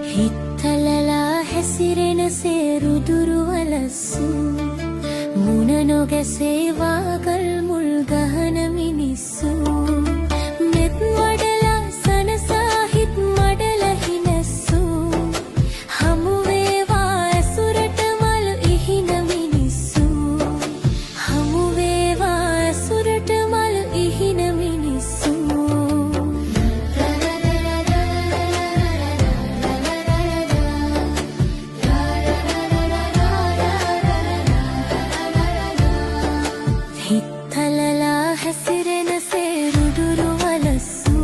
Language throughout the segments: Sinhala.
හිත්තලලා හැසිරෙන සේරුදුරු වලස්සු මුණ නොගැසේ වාගල් මුල් ගහන මිනිස්සු මෙත් වඩලා සනසා හිත් මඩලහි නැස්සු හමු වේවා ඇසුරට මල් ඉහින මිනිස්සු හමු වේවා ඇසුරට මල් ඉහින මිනිස්සු හිත්තලලා හැසිරෙන සේරුදුරු වලස්සු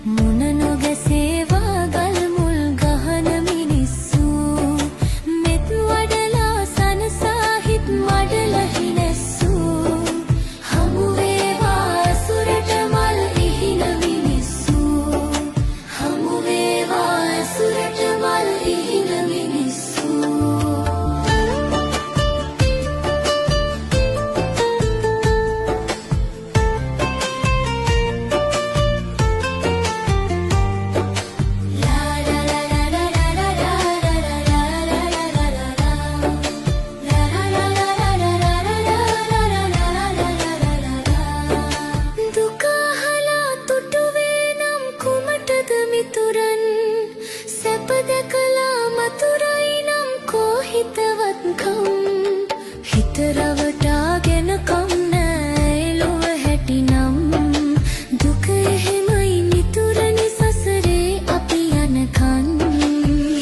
මුණ නොගැසේ වාගල් මුල් ගහන මිනිස්සු මෙත් වඩලා සනසා හිත් මඩලහි නැස්සු හමු වේවා ඇසුරට මල් ඉහින මිනිස්සු හමු වේවා ඇසුරට මල් ඉහින මිනිස්සු දුකහලා තුටුවේ නම් කුමටද මිතුරන් සැප දැකලා මතුරයි නම් කෝ හිතවත්කම් හිත රවටාගෙන කම් නෑ එළුව හැටිනම් දුක එහෙමයි මිතුරනි සසරේ අපි යනකන්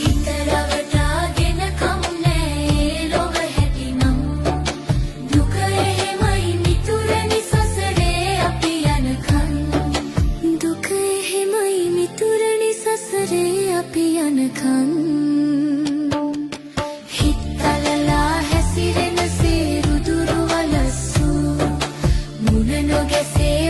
හිත රවටාගෙන කම් නෑ එළුව හැටිනම් දුක එහෙමයි මිතුරනි සසරේ අපි යනකන් දුක එහෙමයි මිතුරනි සසරේ අපි යනකන් හිත්තලලා හැසිරෙන සේරුදුරු වලස්සු මුණ නොගැසේ